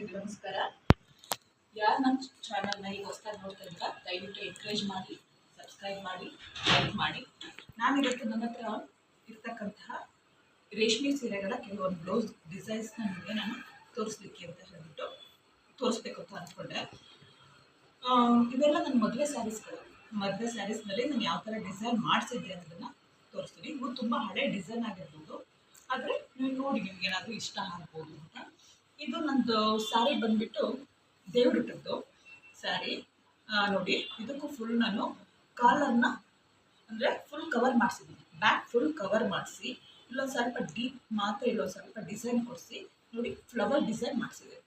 ಎಲ್ರಿಗೂ ನಮಸ್ಕಾರ. ಯಾರು ನಮ್ಮ ಚಾನಲ್ನ ಈಗ ಹೊಸದಾಗಿ ನೋಡ್ತಾ ಇದ್ರ ದಯವಿಟ್ಟು ಎನ್ಕರೇಜ್ ಮಾಡಿ, ಸಬ್ಸ್ಕ್ರೈಬ್ ಮಾಡಿ, ಲೈಕ್ ಮಾಡಿ. ನಾನಿವತ್ತು ನನ್ನ ಹತ್ರ ಇರ್ತಕ್ಕಂತಹ ರೇಷ್ಮೆ ಸೀರೆಗಳ ಕೆಲವೊಂದು ಬ್ಲೌಸ್ ಡಿಸೈನ್ಸ್ನ ನಿಮಗೆ ನಾನು ತೋರಿಸ್ಲಿಕ್ಕೆ ಅಂತ ಹೇಳ್ಬಿಟ್ಟು ತೋರಿಸ್ಬೇಕು ಅಂತ ಅಂದ್ಕೊಂಡೆ. ಇವೆಲ್ಲ ನನ್ನ ಮದುವೆ ಸ್ಯಾರೀಸ್ನಲ್ಲಿ ನಾನು ಯಾವ ಥರ ಡಿಸೈನ್ ಮಾಡಿಸಿದ್ದೆ ಅನ್ನೋದನ್ನು ತೋರಿಸ್ತೀನಿ. ಇವು ತುಂಬ ಹಳೆ ಡಿಸೈನ್ ಆಗಿರ್ಬೋದು, ಆದರೆ ನೀವು ನೋಡಿ ನಿಮ್ಗೆ ಏನಾದರೂ ಇಷ್ಟ ಆಗ್ಬೋದು ಅಂತ. ಇದು ನಂದು ಸ್ಯಾರಿ ಬಂದ್ಬಿಟ್ಟು ದೇವ್ರಿಟ್ಟದ್ದು ಸ್ಯಾರಿ. ನೋಡಿ, ಇದಕ್ಕೂ ಫುಲ್ ನಾನು ಕಾಲರ್ನ ಅಂದರೆ ಫುಲ್ ಕವರ್ ಮಾಡಿಸಿದ್ದೀನಿ. ಬ್ಯಾಕ್ ಫುಲ್ ಕವರ್ ಮಾಡಿಸಿ ಇಲ್ಲೊಂದು ಸ್ವಲ್ಪ ಡೀಪ್ ಮಾತ್ರ ಇಲ್ಲೊಂದು ಸ್ವಲ್ಪ ಡಿಸೈನ್ ಕೊಡಿಸಿ ನೋಡಿ ಫ್ಲವರ್ ಡಿಸೈನ್ ಮಾಡಿಸಿದೆ.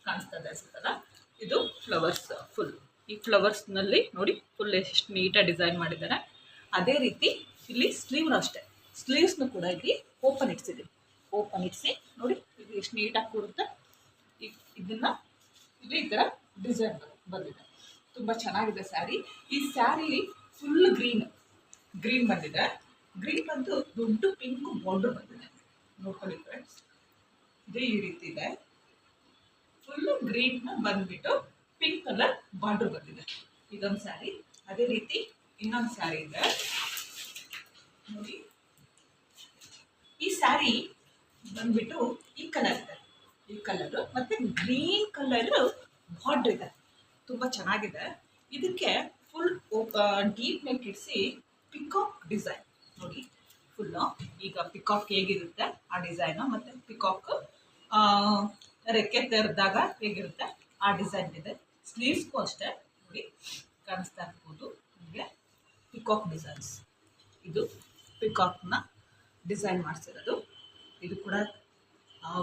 ಕಾಣಿಸ್ತದೆ ಅನ್ಸುತ್ತಲ್ಲ, ಇದು ಫ್ಲವರ್ಸ್ ಫುಲ್. ಈ ಫ್ಲವರ್ಸ್ನಲ್ಲಿ ನೋಡಿ ಫುಲ್ ಎಷ್ಟು ನೀಟಾಗಿ ಡಿಸೈನ್ ಮಾಡಿದ್ದಾರೆ. ಅದೇ ರೀತಿ ಇಲ್ಲಿ ಸ್ಲೀವ್ನು ಅಷ್ಟೇ, ಸ್ಲೀವ್ಸ್ನು ಕೂಡ ಇಲ್ಲಿ ಓಪನ್ ಇಡ್ಸಿದ್ದೀನಿ. ಓಪನ್ ಇಡಿಸಿ ನೋಡಿ ಇದು ಎಷ್ಟು ನೀಟಾಗಿ ಕೂರುತ್ತೆ. ಇದನ್ನು ಇಲ್ಲಿ ಈ ಥರ ಡಿಸೈನ್ ಬಂದಿದೆ, ತುಂಬ ಚೆನ್ನಾಗಿದೆ ಸ್ಯಾರಿ. ಈ ಸ್ಯಾರಿ ಫುಲ್ ಗ್ರೀನ್ ಬಂದಿದೆ. ಗ್ರೀನ್ ಬಂದು ದೊಡ್ಡ ಪಿಂಕ್ ಬಾರ್ಡರ್ ಬಂದಿದೆ. ನೋಡ್ಕೊಳ್ಳಿ ಫ್ರೆಂಡ್ಸ್, ಇದು ಈ ರೀತಿ ಇದೆ. ಫುಲ್ಲು ಗ್ರೀನ್ ಬಂದ್ಬಿಟ್ಟು ಪಿಂಕ್ ಕಲರ್ ಬಾರ್ಡರ್ ಬಂದಿದೆ. ಇದೊಂದು ಸ್ಯಾರಿ. ಅದೇ ರೀತಿ ಇನ್ನೊಂದು ಸ್ಯಾರಿ ಇದೆ ನೋಡಿ. ಈ ಸ್ಯಾರಿ ಬಂದ್ಬಿಟ್ಟು ಈ ಕಲರ್ ಇದೆ, ಈ ಕಲರು ಮತ್ತೆ ಗ್ರೀನ್ ಕಲರ್ ಬಾರ್ಡರ್ ಇದೆ, ತುಂಬ ಚೆನ್ನಾಗಿದೆ. ಇದಕ್ಕೆ ಫುಲ್ ಡೀಪ್ ನೆಕ್ ಇಡಿಸಿ ಪಿಕಾಕ್ ಡಿಸೈನ್ ನೋಡಿ ಫುಲ್ಲು. ಈಗ ಪಿಕಾಕ್ ಹೇಗಿರುತ್ತೆ ಆ ಡಿಸೈನು, ಮತ್ತು ಪಿಕಾಕ್ ರೆಕ್ಕೆ ತೆರೆದಾಗ ಹೇಗಿರುತ್ತೆ ಆ ಡಿಸೈನ್ ಇದೆ. ಸ್ಲೀವ್ಸ್ಗೂ ಅಷ್ಟೇ ನೋಡಿ, ಕಾಣಿಸ್ತಾ ಇರ್ಬೋದು ನಿಮಗೆ ಪಿಕಾಕ್ ಡಿಸೈನ್ಸ್. ಇದು ಪಿಕಾಕ್ನ ಡಿಸೈನ್ ಮಾಡಿಸಿರೋದು. ಇದು ಕೂಡ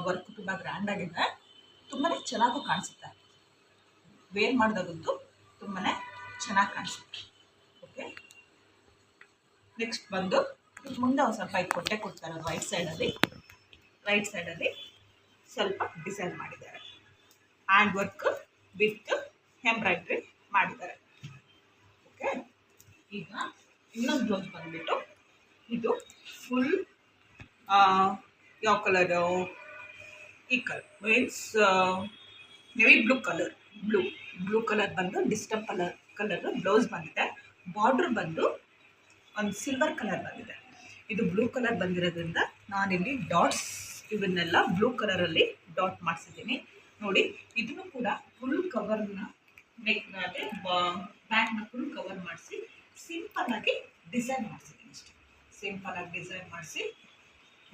ವರ್ಕ್ ತುಂಬ ಗ್ರ್ಯಾಂಡಾಗಿದೆ, ತುಂಬಾ ಚೆನ್ನಾಗೂ ಕಾಣಿಸುತ್ತೆ. ವೇರ್ ಮಾಡಿದಾಗಂತೂ ತುಂಬಾ ಚೆನ್ನಾಗಿ ಕಾಣಿಸುತ್ತೆ. ಓಕೆ, ನೆಕ್ಸ್ಟ್ ಬಂದು ಮುಂದೆ ಒಂದು ಸ್ವಲ್ಪ ಇದು ಕೊಡ್ತಾರೆ ರೈಟ್ ಸೈಡಲ್ಲಿ ಸ್ವಲ್ಪ ಡಿಸೈನ್ ಮಾಡಿದ್ದಾರೆ. ಹ್ಯಾಂಡ್ ವರ್ಕ್ ವಿತ್ ಎಂಬ್ರಾಯ್ಡ್ರಿ ಮಾಡಿದ್ದಾರೆ. ಓಕೆ, ಈಗ ಇನ್ನೊಂದು ಬ್ಲೌಸ್ ಬಂದುಬಿಟ್ಟು ಇದು ಫುಲ್ ಯಾವ ಕಲರು, ಈ colour means navy blue colour ಬಂದು ಡಿಸ್ಟರ್ಬ್ ಕಲರ್ ಬ್ಲೌಸ್ ಬಂದಿದೆ. ಬಾರ್ಡ್ರ್ ಬಂದು ಒಂದು ಸಿಲ್ವರ್ ಕಲರ್ ಬಂದಿದೆ. ಇದು ಬ್ಲೂ ಕಲರ್ ಬಂದಿರೋದ್ರಿಂದ ನಾನಿಲ್ಲಿ ಡಾಟ್ಸ್ ಇವನ್ನೆಲ್ಲ ಬ್ಲೂ ಕಲರಲ್ಲಿ ಡಾಟ್ ಮಾಡಿಸಿದ್ದೀನಿ ನೋಡಿ. ಇದನ್ನು ಕೂಡ ಫುಲ್ ಕವರ್ನ ಬ್ಯಾಕ್ನ ಫುಲ್ ಕವರ್ ಮಾಡಿಸಿ ಸಿಂಪಲ್ಲಾಗಿ ಡಿಸೈನ್ ಮಾಡಿಸಿದ್ದೀನಿ. ಅಷ್ಟೇ, ಸಿಂಪಲ್ಲಾಗಿ ಡಿಸೈನ್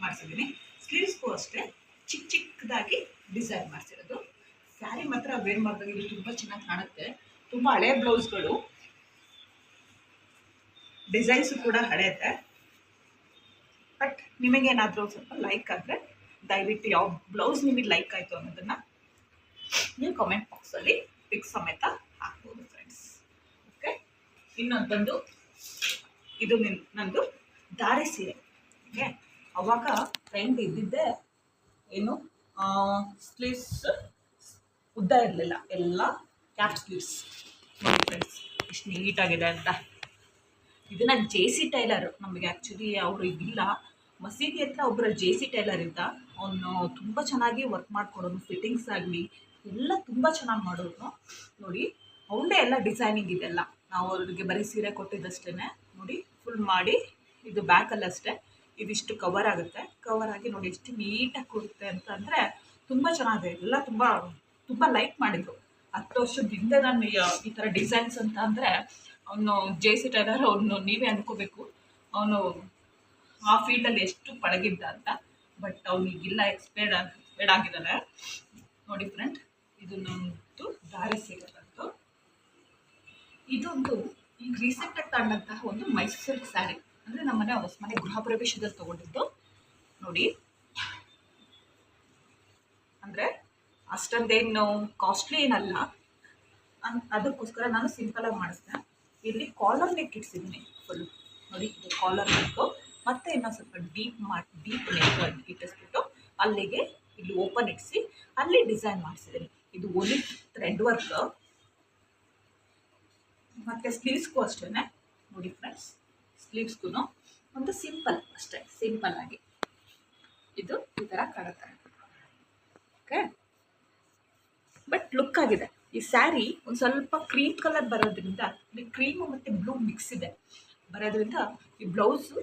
ಮಾಡಿಸಿದ್ದೀನಿ. ಸ್ಲೀವ್ಸ್ಗೂ ಅಷ್ಟೇ ಚಿಕ್ಕದಾಗಿ ಡಿಸೈನ್ ಮಾಡಿಸಿರೋದು. ಸ್ಯಾರಿ ಮಾತ್ರ ವೇರ್ ಮಾಡಿದಾಗ ಇದು ತುಂಬ ಚೆನ್ನಾಗಿ ಕಾಣುತ್ತೆ. ತುಂಬ ಹಳೆ ಬ್ಲೌಸ್ಗಳು, ಡಿಸೈನ್ಸು ಕೂಡ ಹಳೆ ಇದೆ. ಬಟ್ ನಿಮಗೇನಾದರೂ ಸ್ವಲ್ಪ ಲೈಕ್ ಆದರೆ ದಯವಿಟ್ಟು ಯಾವ ಬ್ಲೌಸ್ ನಿಮಗೆ ಲೈಕ್ ಆಯಿತು ಅನ್ನೋದನ್ನು ನೀವು ಕಾಮೆಂಟ್ ಬಾಕ್ಸಲ್ಲಿ ಪಿಕ್ ಸಮೇತ ಹಾಕ್ಬೋದು ಫ್ರೆಂಡ್ಸ್. ಓಕೆ, ಇನ್ನೊಂದು ಬಂದು ಇದು ನಂದು ದಾರೆ ಸೀರೆ. ಓಕೆ, ಅವಾಗ ಟ್ರೆಂಡ್ ಇದ್ದಿದ್ದೆ ಏನು, ಸ್ಲೀವ್ಸ್ ಉದ್ದ ಇರಲಿಲ್ಲ, ಎಲ್ಲ ಕ್ಯಾಪ್ ಸ್ಲೀವ್ಸ್ ನೋಡಿ ಫ್ರೆಂಡ್ಸ್ ಎಷ್ಟು ನೀಟಾಗಿದೆ ಅಂತ. ಇದನ್ನು JC ಟೈಲರು, ನಮಗೆ ಆ್ಯಕ್ಚುಲಿ ಅವರು ಇದಿಲ್ಲ, ಮಸೀದಿ ಹತ್ರ ಒಬ್ಬರ JC ಟೈಲರ್ ಇದ್ದ. ಅವನು ತುಂಬ ಚೆನ್ನಾಗಿ ವರ್ಕ್ ಮಾಡ್ಕೊಡೋನು, ಫಿಟ್ಟಿಂಗ್ಸ್ ಆಗಲಿ ಎಲ್ಲ ತುಂಬ ಚೆನ್ನಾಗಿ ಮಾಡೋನು ನೋಡಿ. ಅವಳೇ ಎಲ್ಲ ಡಿಸೈನಿಂಗ್ ಇದೆಲ್ಲ, ನಾವು ಅವ್ರಿಗೆ ಬರೀ ಸೀರೆ ಕೊಟ್ಟಿದ್ದಷ್ಟೇ ನೋಡಿ. ಫುಲ್ ಮಾಡಿ ಇದು ಬ್ಯಾಕಲ್ಲಷ್ಟೇ ಇದಿಷ್ಟು ಕವರ್ ಆಗುತ್ತೆ. ಕವರ್ ಆಗಿ ನೋಡಿ ಎಷ್ಟು ನೀಟಾಗಿ ಕೊಡುತ್ತೆ ಅಂತಂದರೆ ತುಂಬ ಚೆನ್ನಾಗಿದೆ. ಎಲ್ಲ ತುಂಬ ಲೈಕ್ ಮಾಡಿದರು. 10 ವರ್ಷದ ಹಿಂದೆ ನಾನು ಈ ಥರ ಡಿಸೈನ್ಸ್ ಅಂತ ಅಂದರೆ ಅವನು JC ಟೈಲರ್, ಅವನು ನೀವೇ ಅಂದ್ಕೋಬೇಕು ಅವನು ಆ ಫೀಲ್ಡಲ್ಲಿ ಎಷ್ಟು ಪಳಗಿದ್ದ ಅಂತ. ಬಟ್ ಅವನಿಗಿಲ್ಲ, ಎಕ್ಸ್ಪೈರ್ಡ್ ಆಗಿದ್ದಾನೆ ನೋಡಿ ಫ್ರೆಂಡ್. ಇದು ನಮ್ಮದು ದಾರೆ ಸೀರೆ ಬಂತು. ಇದೊಂದು ಈಗ ರೀಸೆಂಟಾಗಿ ತಗೊಂಡಂತಹ ಒಂದು ಮೈಸೂರು ಸಿಲ್ಕ್ ಸ್ಯಾರಿ, ಅಂದರೆ ನಮ್ಮನೆ ಹೊಸಮನೆ ಗೃಹ ಪ್ರವೇಶದಲ್ಲಿ ತೊಗೊಂಡಿದ್ದು ನೋಡಿ. ಅಂದರೆ ಅಷ್ಟೊಂದೇನು ಕಾಸ್ಟ್ಲಿ ಏನಲ್ಲ, ಅದಕ್ಕೋಸ್ಕರ ನಾನು ಸಿಂಪಲಾಗಿ ಮಾಡಿಸ್ದೆ. ಇಲ್ಲಿ ಕಾಲರ್ ನೆಕ್ ಇಡ್ಸಿದ್ದೀನಿ ಫುಲ್ ನೋಡಿ. ಇದು ಕಾಲರ್ ನೆಕ್ಕು, ಮತ್ತು ಇನ್ನೊಂದು ಸ್ವಲ್ಪ ಡೀಪ್ ನೆಕ್ ಇಟ್ಟಿಸ್ಬಿಟ್ಟು ಅಲ್ಲಿಗೆ ಇಲ್ಲಿ ಓಪನ್ ಇಡಿಸಿ ಅಲ್ಲಿ ಡಿಸೈನ್ ಮಾಡಿಸಿದ್ದೀನಿ. ಇದು ಓನ್ಲಿ ಥ್ರೆಡ್ ವರ್ಕ್. ಮತ್ತು ಸ್ಲೀವ್ಸ್ಗೂ ಅಷ್ಟೇ ನೋಡಿ ಫ್ರೆಂಡ್ಸ್, ಸ್ಲೀವ್ಸ್ಗೂ ಒಂದು ಸಿಂಪಲ್ ಅಷ್ಟೇ, ಸಿಂಪಲ್ಲಾಗಿ ಇದು ಈ ಥರ ಕಾಣುತ್ತೆ. ಓಕೆ, ಚೆನ್ನಾಗಿದೆ. ಈ ಸ್ಯಾರಿ ಒಂದು ಸ್ವಲ್ಪ ಕ್ರೀಮ್ ಕಲರ್ ಬರೋದ್ರಿಂದ, ಇಲ್ಲಿ ಕ್ರೀಮು ಮತ್ತು ಬ್ಲೂ ಮಿಕ್ಸ್ ಇದೆ ಬರೋದ್ರಿಂದ ಈ ಬ್ಲೌಸು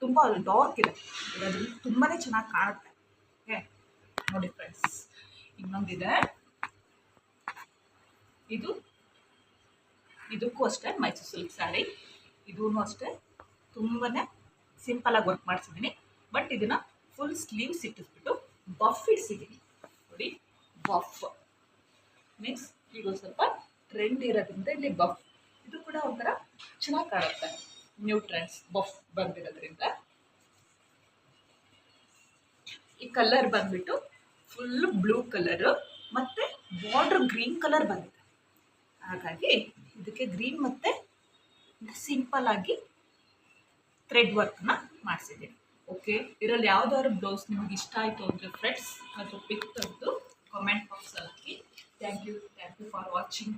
ತುಂಬ ಡಾರ್ಕ್ ಇದೆ ಇರೋದ್ರಿಂದ ತುಂಬಾ ಚೆನ್ನಾಗಿ ಕಾಣುತ್ತೆ. ಓಕೆ ನೋಡಿ ಫ್ರೆಂಡ್ಸ್, ಇನ್ನೊಂದಿದೆ. ಇದಕ್ಕೂ ಅಷ್ಟೇ ಮೈಸೂರು ಸಿಲ್ಕ್ ಸ್ಯಾರಿ. ಇದೂ ಅಷ್ಟೇ ತುಂಬಾ ಸಿಂಪಲಾಗಿ ವರ್ಕ್ ಮಾಡಿಸಿದ್ದೀನಿ. ಬಟ್ ಇದನ್ನು ಫುಲ್ ಸ್ಲೀವ್ಸ್ ಇಟ್ಟಿಸ್ಬಿಟ್ಟು ಬಫ್ ಇಡಿಸಿದ್ದೀನಿ ನೋಡಿ. ಬಫ್ ಮೀನ್ಸ್ ಈಗ ಸ್ವಲ್ಪ ಟ್ರೆಂಡ್ ಇರೋದ್ರಿಂದ ಇಲ್ಲಿ ಬಫ್, ಇದು ಕೂಡ ಒಂಥರ ಚೆನ್ನಾಗಿ ಕಾಣುತ್ತೆ. ನ್ಯೂ ಟ್ರೆಂಡ್ಸ್ ಬಫ್ ಬಂದಿರೋದ್ರಿಂದ. ಈ ಕಲರ್ ಬಂದ್ಬಿಟ್ಟು ಫುಲ್ ಬ್ಲೂ ಕಲರು ಮತ್ತು ಬಾರ್ಡ್ರ್ ಗ್ರೀನ್ ಕಲರ್ ಬಂದಿದೆ. ಹಾಗಾಗಿ ಇದಕ್ಕೆ ಗ್ರೀನ್ ಮತ್ತು ಸಿಂಪಲ್ ಆಗಿ ಥ್ರೆಡ್ ವರ್ಕ್ನ ಮಾಡಿಸಿದ್ದೀನಿ. ಓಕೆ, ಇದರಲ್ಲಿ ಯಾವುದಾದ್ರು ಬ್ಲೌಸ್ ನಿಮಗೆ ಇಷ್ಟ ಆಯಿತು ಅಂದರೆ ಫ್ರೆಂಡ್ಸ್ ಅದು ಪಿಕ್ ತೆಗೆದು ಕಾಮೆಂಟ್ ಬಾಕ್ಸಲ್ಲಿ ಹಾಕಿ. Thank you for watching.